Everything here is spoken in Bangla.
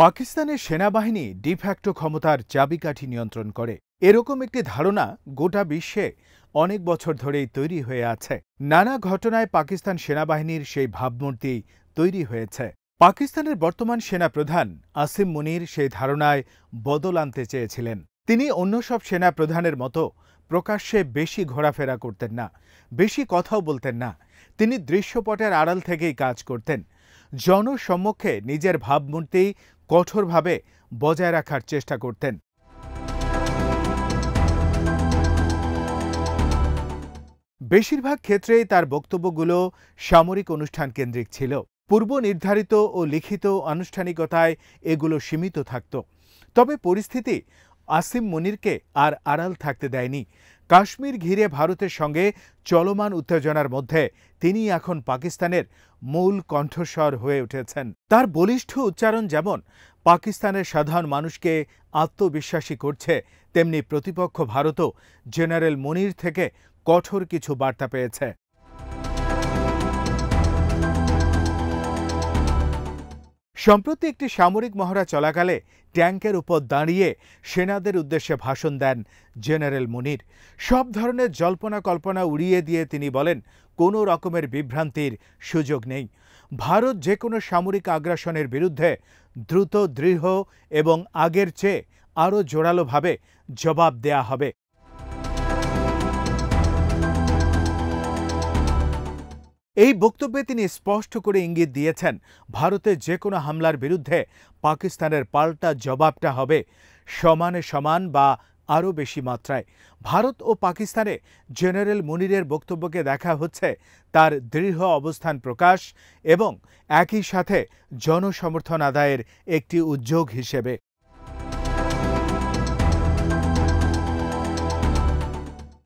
পাকিস্তানের সেনাবাহিনী ডিফ্যাক্টো ক্ষমতার চাবিকাঠি নিয়ন্ত্রণ করে এরকম একটি ধারণা গোটা বিশ্বে অনেক বছর ধরেই তৈরি হয়ে আছে। নানা ঘটনায় পাকিস্তান সেনাবাহিনীর সেই ভাবমূর্তি তৈরি হয়েছে। পাকিস্তানের বর্তমান সেনাপ্রধান আসিম মুনির সেই ধারণায় বদল আনতে চেয়েছিলেন। তিনি অন্য সব সেনাপ্রধানের মতো প্রকাশ্যে বেশি ঘোরাফেরা করতেন না, বেশি কথাও বলতেন না। তিনি দৃশ্যপটের আড়াল থেকেই কাজ করতেন। জনসম্মুখে নিজের ভাবমূর্তি কঠোরভাবে বজায় রাখার চেষ্টা করতেন। বেশিরভাগ ক্ষেত্রেই তার বক্তব্যগুলো সামরিক অনুষ্ঠান কেন্দ্রিক ছিল। পূর্ব নির্ধারিত ও লিখিত আনুষ্ঠানিকতায় এগুলো সীমিত থাকত। তবে পরিস্থিতি আসিম মুনিরকে আর আড়াল থাকতে দেয়নি। কাশ্মীর ঘিরে ভারতের সঙ্গে চলমান উত্তেজনার মধ্যে তিনি এখন পাকিস্তানের মূল কণ্ঠস্বর হয়ে উঠেছেন। তার বলিষ্ঠ উচ্চারণ যেমন পাকিস্তানের সাধারণ মানুষকে আত্মবিশ্বাসী করছে, তেমনি প্রতিপক্ষ ভারতও জেনারেল মুনির থেকে কঠোর কিছু বার্তা পেয়েছে। সম্প্রতি একটি সামরিক মহড়া চলাকালে ট্যাঙ্কের উপর দাঁড়িয়ে সেনাদের উদ্দেশ্যে ভাষণ দেন জেনারেল মুনির। সব ধরনের জল্পনা কল্পনা উড়িয়ে দিয়ে তিনি বলেন, কোনো রকমের বিভ্রান্তির সুযোগ নেই। ভারত যে কোনো সামরিক আগ্রাসনের বিরুদ্ধে দ্রুত, দৃঢ় এবং আগের চেয়ে আরও জোরালোভাবে জবাব দেয়া হবে। এই বক্তব্যে তিনি স্পষ্ট করে ইঙ্গিত দিয়েছেন, ভারতের যে কোনো হামলার বিরুদ্ধে পাকিস্তানের পাল্টা জবাবটা হবে সমানে সমান বা আরও বেশি মাত্রায়। ভারত ও পাকিস্তানে জেনারেল মুনিরের বক্তব্যকে দেখা হচ্ছে তার দৃঢ় অবস্থান প্রকাশ এবং একই সাথে জনসমর্থন আদায়ের একটি উদ্যোগ হিসেবে।